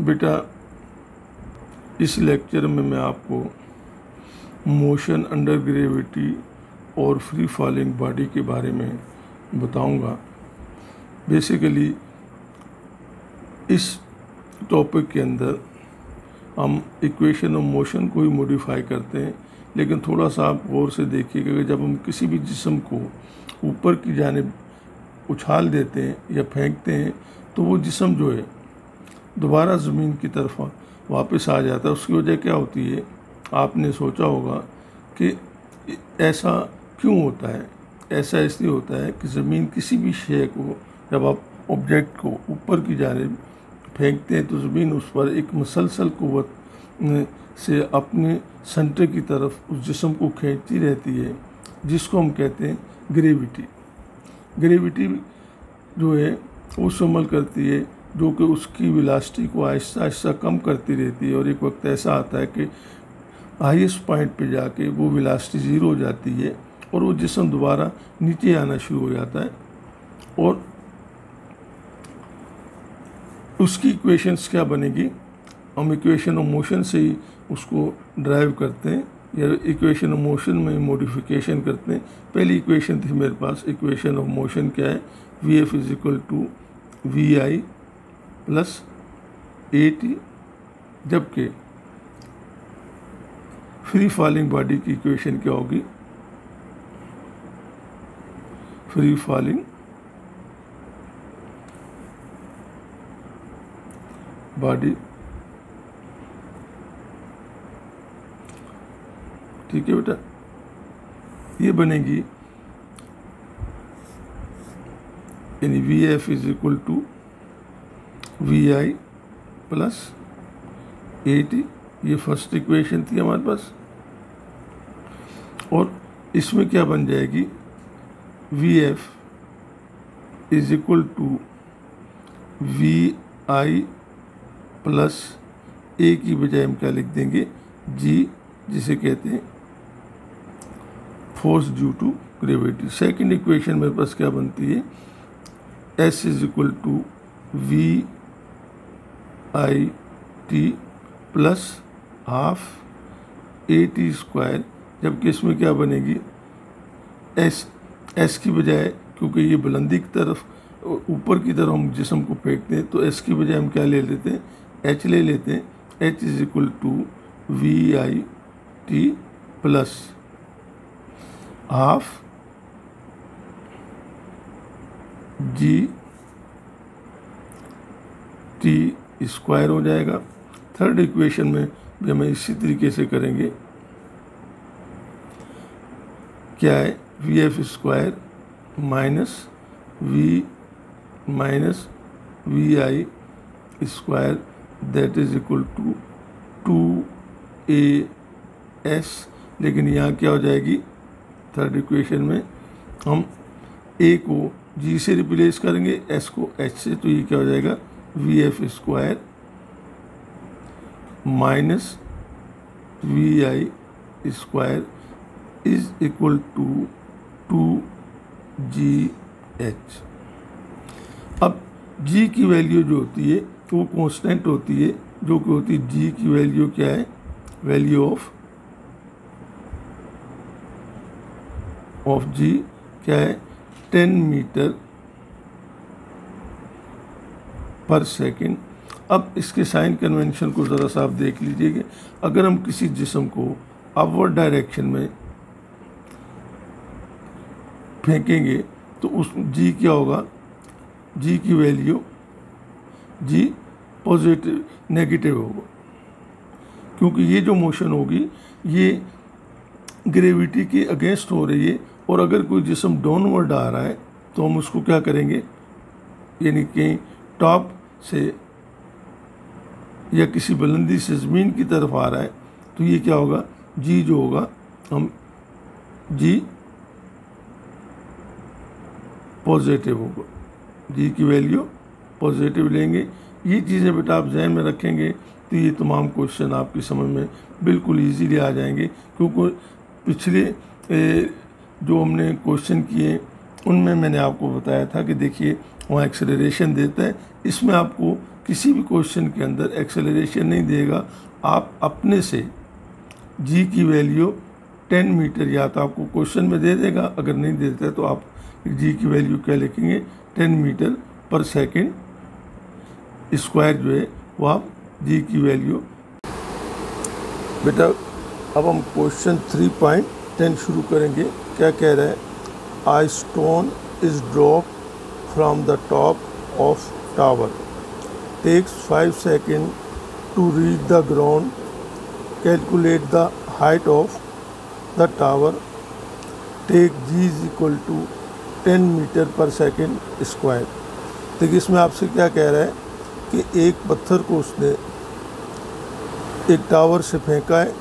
बेटा इस लेक्चर में मैं आपको मोशन अंडर ग्रेविटी और फ्री फॉलिंग बॉडी के बारे में बताऊंगा। बेसिकली इस टॉपिक के अंदर हम इक्वेशन ऑफ मोशन को ही मॉडिफाई करते हैं, लेकिन थोड़ा सा आप गौर से देखिएगा कि जब हम किसी भी जिस्म को ऊपर की जानिब उछाल देते हैं या फेंकते हैं तो वो जिस्म जो है दोबारा ज़मीन की तरफ वापस आ जाता है। उसकी वजह क्या होती है? आपने सोचा होगा कि ऐसा क्यों होता है। ऐसा इसलिए होता है कि ज़मीन किसी भी शय को, जब आप ऑब्जेक्ट को ऊपर की जानिब फेंकते हैं तो ज़मीन उस पर एक मुसलसल क़ुव्वत से अपने सेंटर की तरफ उस जिस्म को खींचती रहती है, जिसको हम कहते हैं ग्रेविटी। ग्रेविटी जो है वो अमल करती है, जो कि उसकी वेलोसिटी को आहिस्ता आहिस्ता कम करती रहती है, और एक वक्त ऐसा आता है कि हाईएस्ट पॉइंट पे जाके वो वेलोसिटी ज़ीरो हो जाती है और वो जिस्म दोबारा नीचे आना शुरू हो जाता है। और उसकी इक्वेशंस क्या बनेगी? हम इक्वेशन ऑफ मोशन से ही उसको ड्राइव करते हैं या इक्वेशन ऑफ मोशन में मॉडिफिकेशन करते हैं। पहली इक्वेशन थी मेरे पास, इक्वेशन ऑफ मोशन क्या है? V F is equal to we I plus A t, जबकि फ्री फॉलिंग बॉडी की इक्वेशन क्या होगी? फ्री फॉलिंग बॉडी, ठीक है बेटा, ये बनेगी यानी V F is equal to we I plus A T. ये फर्स्ट इक्वेशन थी हमारे पास, और इसमें क्या बन जाएगी? V F is equal to we I plus A की बजाय हम क्या लिख देंगे? जी, जिसे कहते हैं force due to gravity. Second equation मेरे पास क्या बनती है? S is equal to we i t plus half a t square, जबकि इसमें क्या बनेगी? एस की बजाय, क्योंकि ये बुलंदी की तरफ ऊपर की तरफ हम जिस्म को फेंकते हैं, तो एस की बजाय हम क्या ले लेते हैं? एच ले लेते हैं। H is equal to we i t plus half g t square हो जाएगा। थर्ड इक्वेशन में भी हमें इसी तरीके से करेंगे। क्या है? V f square minus v i square that is equal to 2as, लेकिन यहाँ क्या हो जाएगी? थर्ड इक्वेशन में हम a को g से रिप्लेस करेंगे, s को h से, तो ये क्या हो जाएगा? V f square minus v i square is equal to 2gh। अब g की वैल्यू जो होती है वो कांस्टेंट होती है, जो कि होती है g की वैल्यू क्या है? वैल्यू ऑफ g क्या है? 10 मीटर पर सेकेंड। अब इसके साइन कन्वेंशन को ज़रा सा आप देख लीजिए। अगर हम किसी जिस्म को अपवर्ड डायरेक्शन में फेंकेंगे तो उस जी क्या होगा? जी की वैल्यू, जी पॉजिटिव नेगेटिव होगा, क्योंकि ये जो मोशन होगी ये ग्रेविटी के अगेंस्ट हो रही है। और अगर कोई जिस्म डाउनवर्ड आ रहा है तो हम उसको क्या करेंगे? यानी कि टॉप से या किसी बुलंदी से ज़मीन की तरफ आ रहा है तो ये क्या होगा? जी जो होगा, हम जी पॉजिटिव होगा, जी की वैल्यू पॉजिटिव लेंगे। ये चीज़ें बेटा आप जहन में रखेंगे तो ये तमाम क्वेश्चन आपकी समझ में बिल्कुल इजीली आ जाएंगे, क्योंकि पिछले जो हमने क्वेश्चन किए उनमें मैंने आपको बताया था कि देखिए वहाँ एक्सेलरेशन देता है, इसमें आपको किसी भी क्वेश्चन के अंदर एक्सेलरेशन नहीं देगा। आप अपने से जी की वैल्यू 10 मीटर या तो आपको क्वेश्चन में दे देगा, अगर नहीं देता है तो आप जी की वैल्यू क्या लिखेंगे 10 मीटर पर सेकेंड स्क्वायर जो है वो आप जी की वैल्यू। बेटा अब हम क्वेश्चन 3.10 शुरू करेंगे। क्या कह रहा है? A stone is drop from the top of tower, takes 5 second to reach the ground, calculate the height of the tower, take G is equal to 10 metre per second square. देखिए इसमें आपसे क्या कह रहा है कि एक पत्थर को उसने एक टावर से फेंका है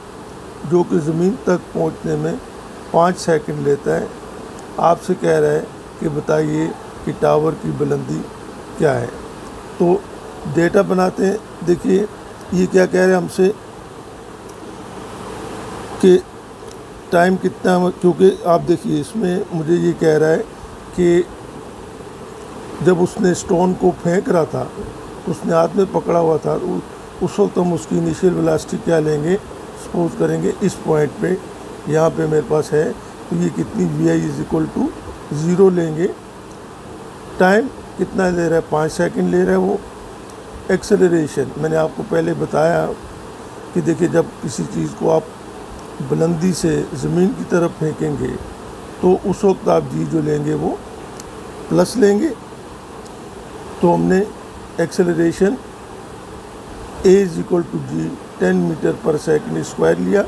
जो कि ज़मीन तक पहुंचने में 5 सेकंड लेता है। आपसे कह रहा है कि बताइए कि टावर की बुलंदी क्या है। तो डेटा बनाते हैं। देखिए ये क्या कह रहे हैं हमसे कि टाइम कितना, क्योंकि आप देखिए इसमें मुझे ये कह रहा है कि जब उसने स्टोन को फेंक रहा था तो उसने हाथ में पकड़ा हुआ था, उस वक्त हम उसकी इनिशियल वेलोसिटी क्या लेंगे, सपोज करेंगे इस पॉइंट पे यहाँ पे मेरे पास है, तो ये कितनी v i is equal to 0 लेंगे। टाइम कितना ले रहा है? 5 सेकंड ले रहा है वो। एक्सेलरेशन मैंने आपको पहले बताया कि देखिए जब किसी चीज़ को आप बुलंदी से ज़मीन की तरफ फेंकेंगे तो उस वक्त आप जी जो लेंगे वो प्लस लेंगे। तो हमने acceleration a is equal to g 10 metre per second square लिया।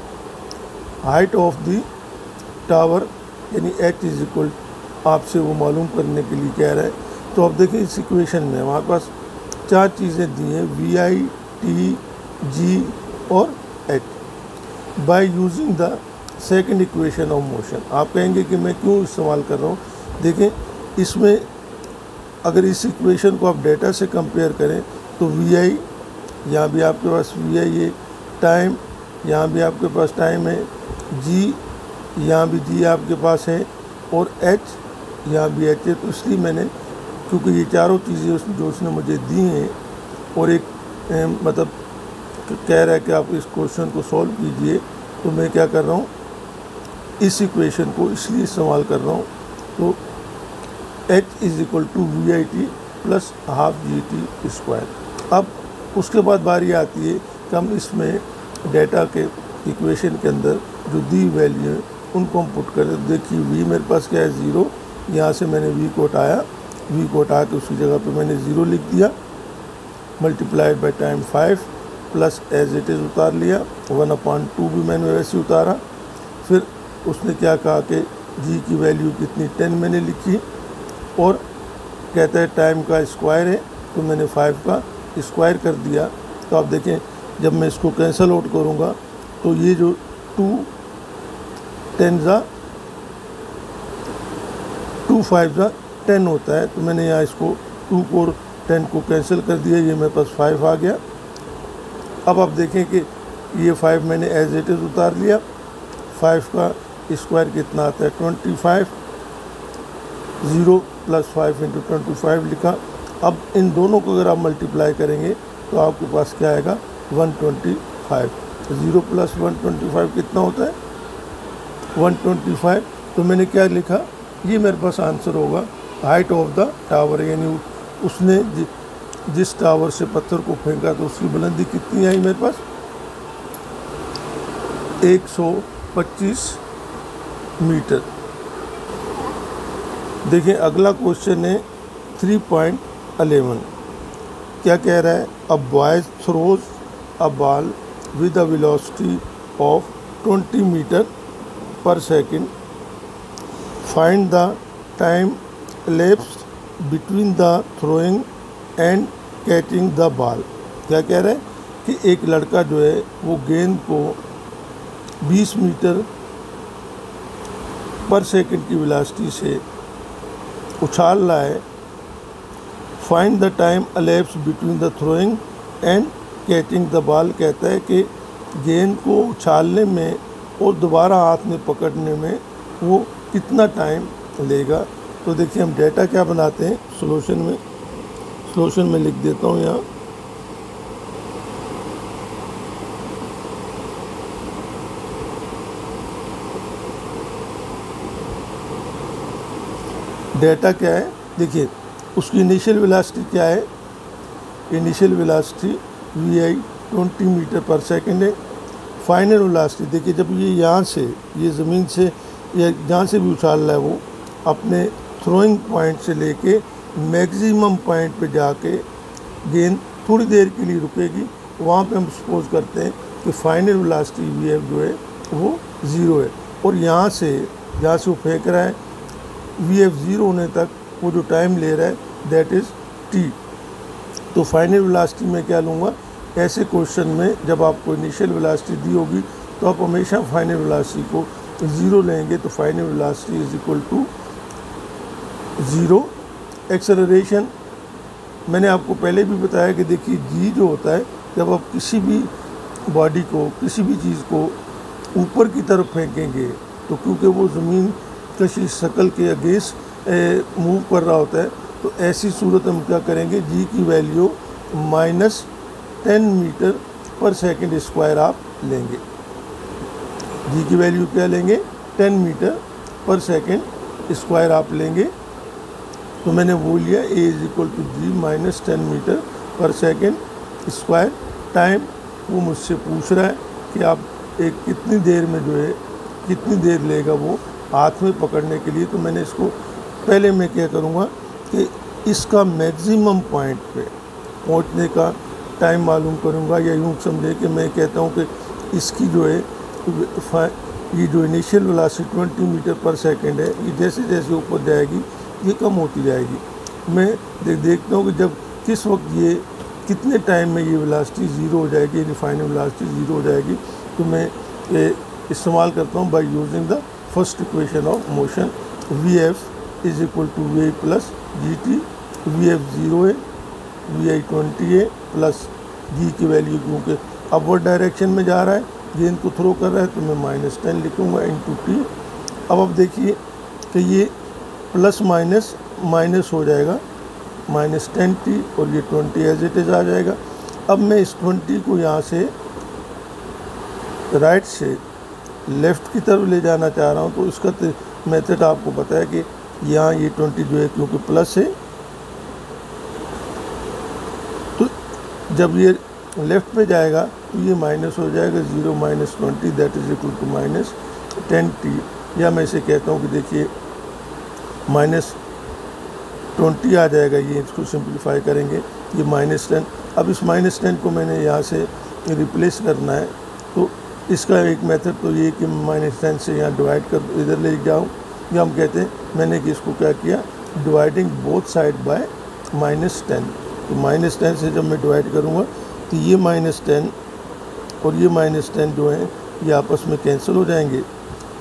हाइट ऑफ द टावर यानी एच इज इक्वल आपसे वो मालूम करने के लिए कह रहा है। तो अब देखिए इस इक्वेशन में हमारे पास 4 चीज़ें दी हैं, वी आई, टी, जी और H. Bye using the second equation of motion. आप कहेंगे कि मैं क्यों इस्तेमाल कर रहा हूँ? देखें इसमें अगर इस इक्वेशन को आप डेटा से कंपेयर करें तो वी आई, यहाँ भी आपके पास वी आई है, टाइम यहाँ भी आपके पास टाइम है, जी यहाँ भी जी आपके पास है और एच यहाँ भी एच है। तो इसलिए मैंने, क्योंकि ये चारों चीज़ें जो उसने मुझे दी हैं और एक मतलब कह रहा है कि आप इस क्वेश्चन को सॉल्व कीजिए, तो मैं क्या कर रहा हूँ, इस इक्वेशन को इसलिए इस्तेमाल कर रहा हूँ। तो h is equal to we i t plus half g t square. अब उसके बाद बारी आती है कि हम इसमें डेटा के इक्वेशन के अंदर जो दी वैल्यू है उनको हम पुट करें। देखिए v मेरे पास क्या है 0, यहाँ से मैंने v को हटाया, v को हटा के उसकी जगह पे मैंने 0 लिख दिया, multiplied by time 5 plus as it is उतार लिया, 1/2 भी मैंने वैसे उतारा। फिर उसने क्या कहा कि g की वैल्यू कितनी 10 मैंने लिखी और कहता है टाइम का स्क्वायर है, तो मैंने 5 का स्क्वायर कर दिया। तो आप देखें जब मैं इसको कैंसल आउट करूँगा तो ये जो 2 10 जा 2 5 जा 10 होता है। तो मैंने यहाँ इसको 2 को 10 को कैंसिल कर दिया, ये मेरे पास 5 आ गया। अब आप देखें कि ये 5 मैंने एज इट इज़ उतार लिया, 5 का स्क्वायर कितना आता है 25, 0 प्लस 5 इंटू 25 लिखा। अब इन दोनों को अगर आप मल्टीप्लाई करेंगे तो आपके पास क्या आएगा 125। 0 प्लस 125 कितना होता है 125। तो मैंने क्या लिखा, ये मेरे पास आंसर होगा हाइट ऑफ द टावर, यानी उसने जिस टावर से पत्थर को फेंका तो उसकी बुलंदी कितनी आई मेरे पास 125 मीटर। देखिए अगला क्वेश्चन है 3.11। क्या कह रहा है? A boy throws a ball with a velocity of 20 metre per second, find the time elapsed between the throwing and catching the ball. क्या कह रहा है कि एक लड़का जो है वो गेंद को 20 मीटर पर सेकंड की वेलोसिटी से उछाल रहा है। Find the time elapsed between the throwing and catching the ball. कहता है कि गेंद को उछालने में और दोबारा हाथ में पकड़ने में वो कितना टाइम लेगा। तो देखिए हम डेटा क्या बनाते हैं, सॉल्यूशन में लिख देता हूँ यहाँ डेटा क्या है, देखिए उसकी इनिशियल वेलोसिटी क्या है, initial velocity vi 20 metre per second है। फाइनल वेलोसिटी देखिए जब ये यहाँ से, ये ज़मीन से या जहाँ से भी उछाल रहा है वो अपने थ्रोइंग पॉइंट से लेके मैक्सिमम पॉइंट पे जाके गेंद थोड़ी देर के लिए रुकेगी, वहाँ पे हम सपोज करते हैं कि फाइनल वेलोसिटी vf जो है वो 0 है। और यहाँ से वो फेंक रहा है vf 0 होने तक वो जो टाइम ले रहा है दैट इज़ t। तो फाइनल वेलोसिटी में क्या लूँगा, ऐसे क्वेश्चन में जब आपको इनिशियल वेलोसिटी दी होगी तो आप हमेशा फाइनल वेलोसिटी को 0 लेंगे। तो final velocity is equal to 0। Acceleration मैंने आपको पहले भी बताया कि देखिए जी जो होता है, जब आप किसी भी बॉडी को, किसी भी चीज़ को ऊपर की तरफ फेंकेंगे तो क्योंकि वो ज़मीन कशी शक्ल के अगेंस्ट मूव कर रहा होता है, तो ऐसी सूरत हम क्या करेंगे, जी की value -10 metre per second square आप लेंगे। जी की वैल्यू क्या लेंगे, 10 मीटर पर सेकंड स्क्वायर आप लेंगे। तो मैंने वो लिया a is equal to g -10 metre per second square. Time वो मुझसे पूछ रहा है कि आप एक कितनी देर में जो है, कितनी देर लेगा वो हाथ में पकड़ने के लिए। तो मैंने इसको पहले मैं क्या करूँगा कि इसका मैक्सिमम पॉइंट पे पहुँचने का टाइम मालूम करूँगा, या यूँ समझे कि मैं कहता हूँ कि इसकी जो है ये जो initial velocity 20 metre per second है, ये जैसे जैसे ऊपर जाएगी ये कम होती जाएगी। मैं देखता हूँ कि जब किस वक्त ये कितने टाइम में ये वेलोसिटी 0 हो जाएगी, यानी फाइनल वेलोसिटी 0 हो जाएगी। तो मैं इस्तेमाल करता हूँ by using the first equation of motion, vf is equal to va plus gt। vf 0 है, vi 20 है, प्लस g की वैल्यू क्योंकि अपवर्ड डायरेक्शन में जा रहा है, गेंद को थ्रो कर रहा है, तो मैं -10 लिखूँगा इंटू t। अब आप देखिए कि ये प्लस माइनस माइनस हो जाएगा, -10t, और ये 20 एज इट इज़ आ जाएगा। अब मैं इस 20 को यहाँ से राइट से लेफ़्ट की तरफ ले जाना चाह रहा हूँ, तो इसका मेथड आपको पता है कि यहाँ ये 20 जो है क्योंकि प्लस है, तो जब ये लेफ़्ट पे जाएगा तो ये माइनस हो जाएगा, 0 - 20 that is equal to -10t। या मैं इसे कहता हूँ कि देखिए -20 आ जाएगा, ये इसको सिंप्लीफाई करेंगे, ये -10। अब इस -10 को मैंने यहाँ से रिप्लेस करना है, तो इसका एक मेथड तो ये कि -10 से यहाँ डिवाइड कर इधर ले जाऊँ, या हम कहते हैं मैंने कि इसको क्या किया, डिवाइडिंग बोथ साइड बाय -10। तो -10 से जब मैं डिवाइड करूँगा तो ये -10 और ये -10 जो है ये आपस में कैंसिल हो जाएंगे,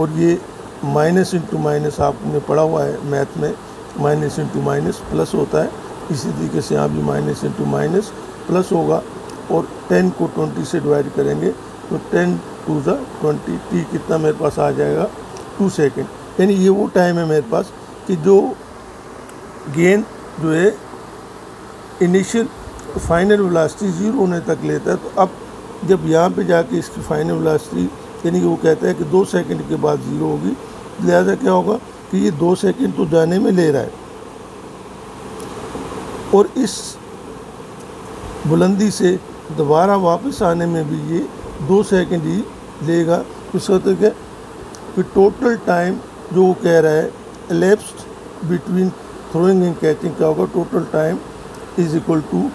और ये माइनस इंटू माइनस आपने पढ़ा हुआ है मैथ में, माइनस इंटू माइनस प्लस होता है, इसी तरीके से यहाँ भी माइनस इंटू माइनस प्लस होगा। और 10 को 20 से डिवाइड करेंगे तो 10 टू ज़ा 20, t कितना मेरे पास आ जाएगा, 2 सेकेंड। यानी ये वो टाइम है मेरे पास कि जो गेंद जो है इनिशियल फाइनल वेलोसिटी 0 होने तक लेता है। तो अब जब यहाँ पे जाके इसकी फाइनल वेलोसिटी, यानी कि वो कहता है कि 2 सेकंड के बाद 0 होगी, लिहाजा क्या होगा कि ये 2 सेकंड तो जाने में ले रहा है, और इस बुलंदी से दोबारा वापस आने में भी ये 2 सेकंड ही लेगा। तो इसका मतलब क्या कि टोटल टाइम जो वो कह रहा है elapsed between throwing and catching क्या होगा, total time is equal to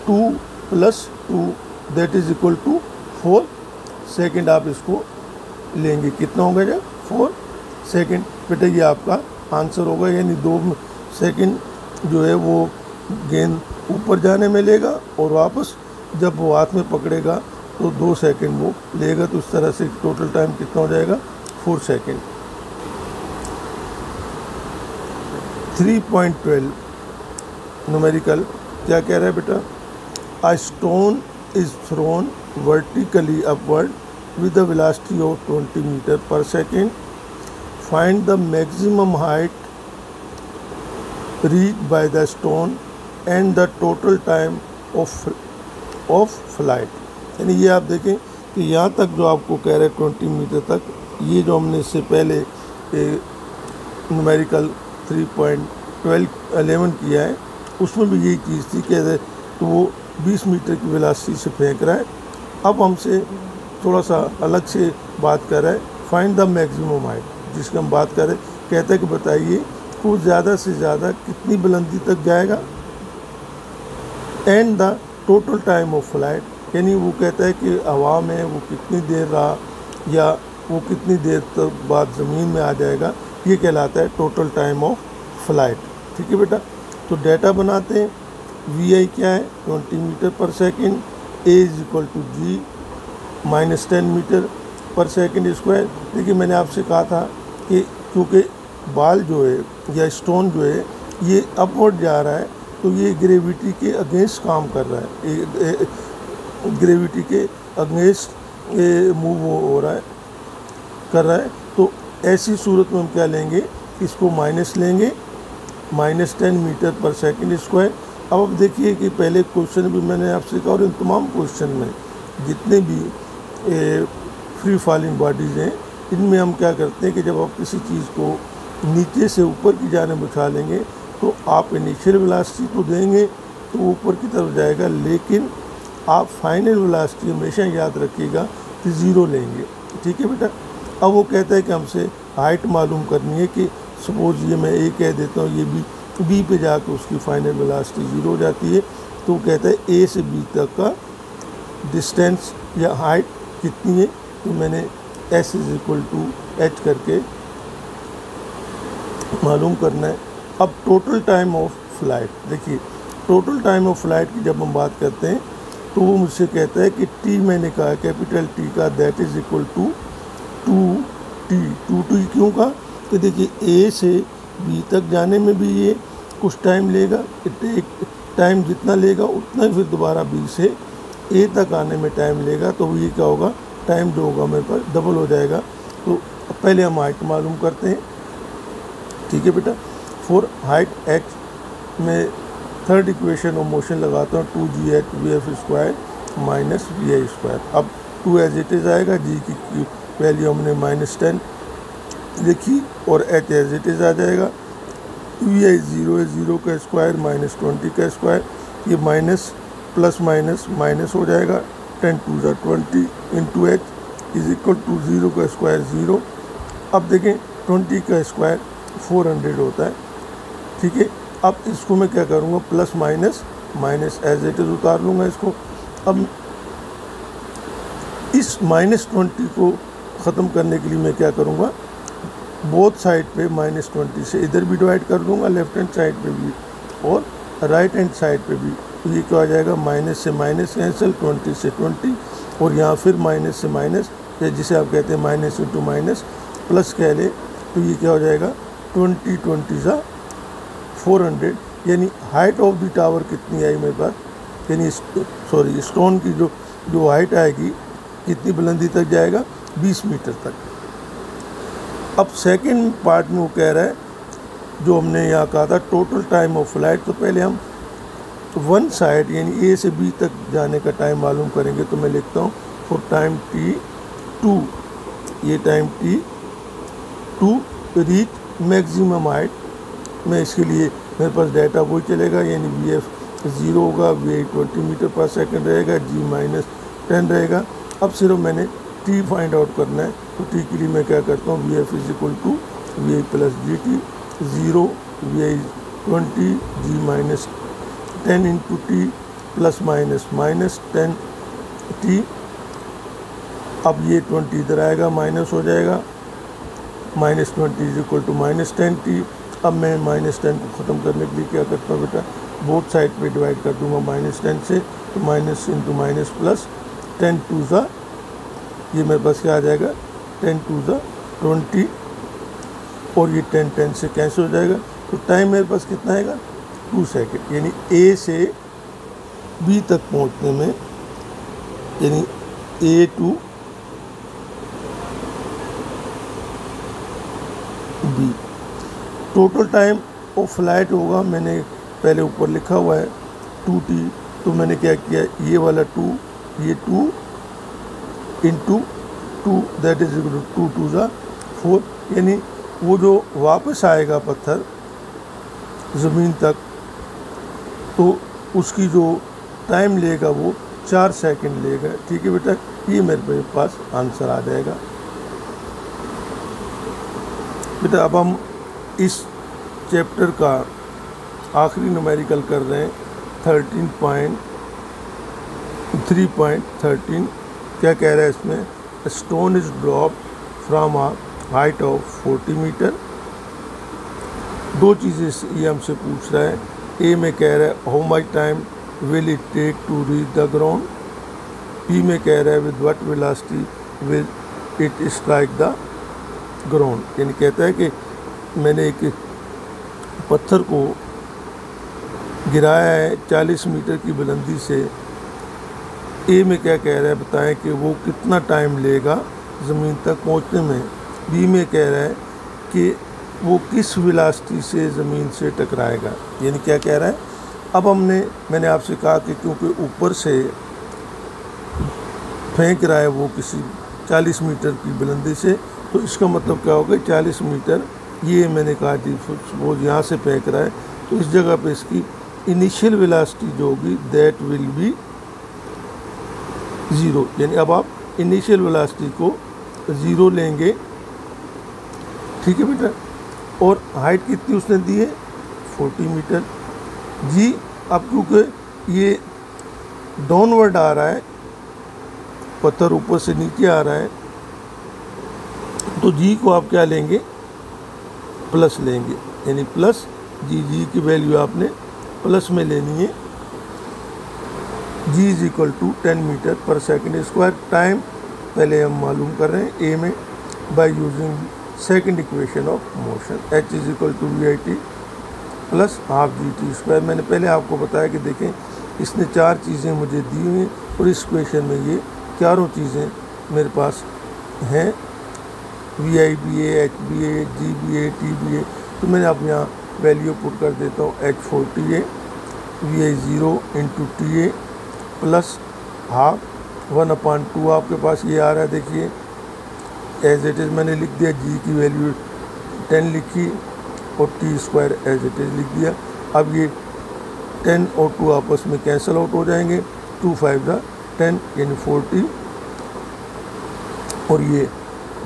2 + 2 that is equal to 4 second. आप इसको लेंगे, कितना होगा जब 4 सेकेंड। बेटा ये आपका आंसर होगा, यानी 2 सेकेंड जो है वो गेंद ऊपर जाने में लेगा, और वापस जब वो हाथ में पकड़ेगा तो 2 सेकेंड वो लेगा। तो इस तरह से टोटल टाइम कितना हो जाएगा, 4 सेकेंड। 3.12 न्यूमेरिकल क्या कह रहा है बेटा, a stone is thrown vertically upward with a velocity of 20 meter per second. Find the maximum height reached by the stone and the total time of flight. यानी ये आप देखें कि यहाँ तक जो आपको कह रहे हैं 20 मीटर तक, ये जो हमने इससे पहले न्यूमेरिकल 11 किया है, उसमें भी यही चीज़ थी कि तो वो 20 मीटर की वेलोसिटी से फेंक रहा है। अब हमसे थोड़ा सा अलग से बात कर रहा है, फाइंड द मैक्सिमम हाइट, जिसकी हम बात कर रहे हैं। कहता है कि बताइए वो ज़्यादा से ज़्यादा कितनी बुलंदी तक जाएगा, and the total time of flight, यानी वो कहता है कि हवा में वो कितनी देर रहा या वो कितनी देर तक बाद ज़मीन में आ जाएगा, ये कहलाता है टोटल टाइम ऑफ फ्लाइट। ठीक है बेटा, तो डेटा बनाते हैं। वी आई क्या है, 20 metre per second, a is equal to g minus 10 metre per second square. देखिए मैंने आपसे कहा था कि क्योंकि बाल जो है या स्टोन जो है ये अपवर्ड जा रहा है, तो ये ग्रेविटी के अगेंस्ट काम कर रहा है, ग्रेविटी के अगेंस्ट मूव हो रहा है, कर रहा है। तो ऐसी सूरत में हम क्या लेंगे, इसको माइनस लेंगे, minus 10 metre per second square. अब देखिए कि पहले क्वेश्चन भी मैंने आपसे कहा और इन तमाम क्वेश्चन में जितने भी फ्री फॉलिंग बॉडीज़ हैं, इनमें हम क्या करते हैं कि जब आप किसी चीज़ को नीचे से ऊपर की जानिब उछालेंगे तो आप इनिशियल वेलोसिटी तो देंगे तो ऊपर की तरफ जाएगा, लेकिन आप फाइनल वेलोसिटी हमेशा याद रखिएगा कि ज़ीरो लेंगे। ठीक है बेटा, अब वो कहता है कि हमसे हाइट मालूम करनी है कि सपोज ये मैं ए कह देता हूँ, ये बी पे जाकर उसकी फाइनल वेलोसिटी ज़ीरो हो जाती है, तो वो कहता है ए से बी तक का डिस्टेंस या हाइट कितनी है, तो मैंने s is equal to h करके मालूम करना है। अब टोटल टाइम ऑफ फ्लाइट, देखिए टोटल टाइम ऑफ फ्लाइट की जब हम बात करते हैं तो वो मुझसे कहता है कि टी मैंने कहा कैपिटल टी का, that is equal to 2t क्यों कहा, तो देखिए ए से बी तक जाने में भी ये कुछ टाइम लेगा, एक टाइम जितना लेगा उतना ही फिर दोबारा बी से ए तक आने में टाइम लेगा, तो ये क्या होगा, टाइम जो होगा मेरे पास डबल हो जाएगा। तो पहले हम हाइट मालूम करते हैं। ठीक है बेटा, फॉर हाइट एच में थर्ड इक्वेशन ऑफ मोशन लगाता हूँ, 2gh vf square minus vi square. अब 2 एज इट इज़ आएगा, जी की वैल्यू हमने -10 लिखी और h एज इट इज़ आ जाएगा। vi 0 है, 0 का स्क्वायर माइनस 20 का स्क्वायर, ये माइनस प्लस माइनस माइनस हो जाएगा, 10 2 ज़ा 20 into h is equal to 0 का स्क्वायर 0। अब देखें 20 का स्क्वायर 400 होता है। ठीक है, अब इसको मैं क्या करूँगा, plus minus minus as it is उतार लूँगा इसको। अब इस -20 को ख़त्म करने के लिए मैं क्या करूँगा, बोथ साइड पे -20 से इधर भी डिवाइड कर दूँगा, लेफ्ट हैंड साइड पे भी और राइट हैंड साइड पे भी। तो ये क्या हो जाएगा, माइनस से माइनस कैंसिल, 20 से 20 और यहाँ फिर माइनस से माइनस, जिसे आप कहते हैं माइनस इंटू माइनस प्लस कह ले, तो ये क्या हो जाएगा 20 ज़ा 400, यानी हाइट ऑफ द टावर कितनी आई मेरे पास, यानी सॉरी स्टोन की जो हाइट आएगी कितनी बुलंदी तक जाएगा, 20 मीटर तक। अब सेकंड पार्ट में वो कह रहा है जो हमने यहाँ कहा था टोटल टाइम ऑफ फ्लाइट, तो पहले हम वन साइड यानी ए से बी तक जाने का टाइम मालूम करेंगे। तो मैं लिखता हूँ फॉर टाइम t2, ये time t2 reach maximum height, मैं इसके लिए मेरे पास डाटा वही चलेगा, यानी vf 0 होगा, vi 20 मीटर पर सेकंड रहेगा, g -10 रहेगा। अब सिर्फ मैंने t फाइंड आउट करना है, तो t के लिए मैं क्या करता हूँ, vf is equal to vi plus gt, 0 vi 20 g -10 into t plus minus -10 t। अब ये 20 इधर आएगा, माइनस हो जाएगा, -20 इज इक्वल टू -10 t। अब मैं -10 को ख़त्म करने के लिए क्या करता हूँ बेटा, बोथ साइड पे डिवाइड कर दूंगा -10 से, तो माइनस इंटू माइनस प्लस 10 2 ज़ा, ये मेरे पास क्या आ जाएगा 10 2 ज़ा 20 और ये 10 से कैंसिल हो जाएगा। तो टाइम मेरे पास कितना आएगा 2 सेकेंड, यानी ए से बी तक पहुँचने में, यानी A to B. Total time of flight होगा, मैंने पहले ऊपर लिखा हुआ है 2t, तो मैंने क्या किया, ये वाला 2, ये 2 into 2 that is equal to 2 2 ज़ा 4, यानी वो जो वापस आएगा पत्थर ज़मीन तक, तो उसकी जो टाइम लेगा वो 4 सेकंड लेगा। ठीक है बेटा, ये मेरे पास आंसर आ जाएगा। बेटा अब हम इस चैप्टर का आखिरी न्यूमेरिकल कर रहे हैं 3.13। क्या कह रहा है इसमें? Stone is drop from a height of 40 metre. दो चीज़ें ये हमसे पूछ रहा है। ए में कह रहा है how much time will it take to reach the ground. B में कह रहा है with what velocity will it strike the ground. यानी कहता है कि मैंने एक पत्थर को गिराया है 40 मीटर की बुलंदी से। ए में क्या कह रहा है, बताएं कि वो कितना टाइम लेगा ज़मीन तक पहुंचने में। बी में कह रहा है कि वो किस वेलोसिटी से ज़मीन से टकराएगा। यानी क्या कह रहा है? अब मैंने आपसे कहा कि क्योंकि ऊपर से फेंक रहा है वो किसी 40 मीटर की बुलंदी से, तो इसका मतलब क्या होगा? 40 मीटर, ये मैंने कहा जी सपोज यहाँ से फेंक रहा है, तो इस जगह पे इसकी इनिशियल वेलोसिटी जो होगी दैट विल बी 0। यानी अब आप इनिशियल वेलोसिटी को 0 लेंगे। ठीक है बेटा, और हाइट कितनी उसने दी है? 40 मीटर जी। अब क्योंकि ये डाउनवर्ड आ रहा है, पत्थर ऊपर से नीचे आ रहा है, तो जी को आप क्या लेंगे? प्लस लेंगे। यानी प्लस जी की वैल्यू आपने प्लस में लेनी है। G is equal to 10 metre per second square. Time पहले हम मालूम कर रहे हैं ए में by using second equation of motion. H is equal to VIT plus half GT square. मैंने पहले आपको बताया कि देखें इसने 4 चीज़ें मुझे दी हुई और इस इक्वेशन में ये चारों चीज़ें मेरे पास हैं, VIBA, HBA, GBA, TBA। तो मैंने अब यहाँ वैल्यू पुट कर देता हूँ H 40A VI0 into TA plus half 1/2 आपके पास ये आ रहा है। देखिए एज इट इज़ मैंने लिख दिया, जी की वैल्यू 10 लिखी और t square as it is लिख दिया। अब ये 10 और 2 आपस में कैंसिल आउट हो जाएंगे, 2 5 10 यानी 40, और ये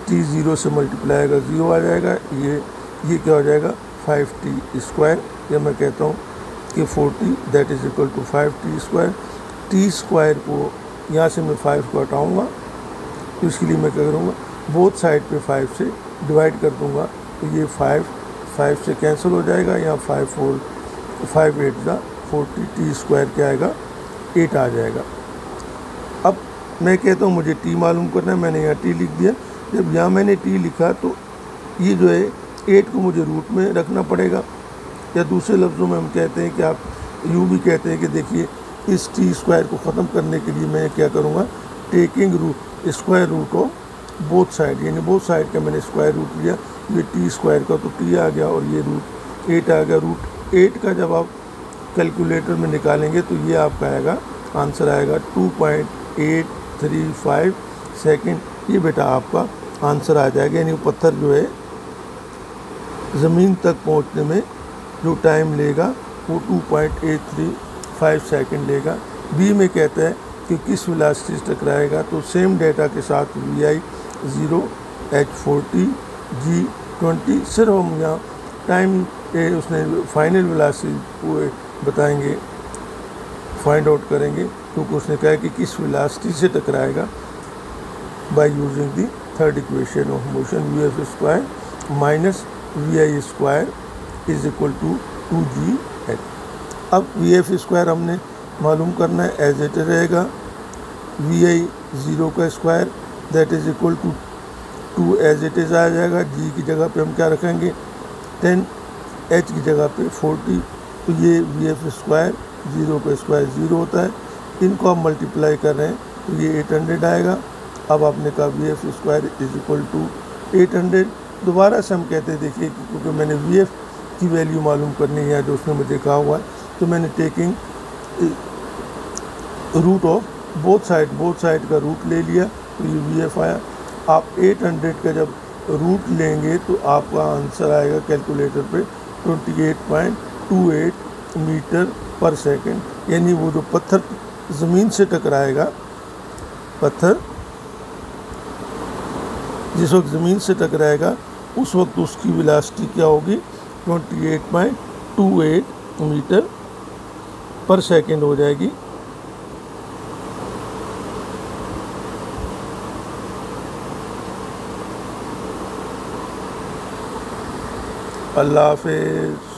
टी 0 से मल्टीप्लाई आएगा 0 आ जाएगा। ये क्या हो जाएगा? 5t square. या मैं कहता हूँ कि 40 that is equal to 5t square. T square को यहाँ से मैं 5 को हटाऊँगा, तो इसके लिए मैं क्या करूँगा? बोथ साइड पे 5 से डिवाइड कर दूँगा, तो ये 5 से कैंसिल हो जाएगा। यहाँ 5 8 40, टी स्क्वायर क्या आएगा? 8 आ जाएगा। अब मैं कहता हूँ मुझे टी मालूम करना है, मैंने यहाँ टी लिख दिया। जब यहाँ मैंने टी लिखा तो ये जो है 8 को मुझे रूट में रखना पड़ेगा, या दूसरे लफ्ज़ों में हम कहते हैं कि आप यूँ भी कहते हैं कि देखिए इस टी स्क्वायर को ख़त्म करने के लिए मैं क्या करूँगा? Taking root square root of both side, यानी बोथ साइड का मैंने स्क्वायर रूट लिया। ये टी स्क्वायर का तो टी आ गया और ये रूट 8 आ गया। रूट 8 का जब आप कैलकुलेटर में निकालेंगे तो ये आपका आएगा, आंसर आएगा 2.835 सेकेंड। ये बेटा आपका आंसर आ जाएगा। यानी पत्थर जो है ज़मीन तक पहुंचने में जो टाइम लेगा वो 2.835 सेकेंड लेगा। बी में कहता है कि किस वेलोसिटी से टकराएगा, तो सेम डेटा के साथ VI0 H 40 G 20। सिर्फ हम यहाँ टाइम उसने फाइनल वेलोसिटी बताएंगे, फाइंड आउट करेंगे, क्योंकि उसने कहा है कि किस वेलोसिटी से टकराएगा by using the third equation of motion. VF square minus VI square is equal to 2GH। अब VF स्क्वायर हमने मालूम करना है, एज इट रहेगा VI0 का square that is equal to 2 as it is आ जाएगा। G की जगह पे हम क्या रखेंगे? 10, H की जगह पे 40। तो ये VF स्क्वायर 0 का स्क्वायर 0 होता है, इनको आप मल्टीप्लाई कर रहे हैं तो ये 800 आएगा। अब आपने कहा VF square is equal to 800। दोबारा से हम कहते हैं देखिए क्योंकि मैंने VF की वैल्यू मालूम करनी है जो उसने मुझे कहा हुआ है, तो मैंने taking root of both side का रूट ले लिया, तो ये VF आया। आप 800 का जब रूट लेंगे तो आपका आंसर आएगा कैलकुलेटर पे 28 मीटर पर सेकंड, यानी वो जो पत्थर ज़मीन से टकराएगा, पत्थर जिस वक्त ज़मीन से टकराएगा उस वक्त उसकी वेलोसिटी क्या होगी, 28.28 मीटर पर सेकंड हो जाएगी। अल्लाह हाफ़िज़।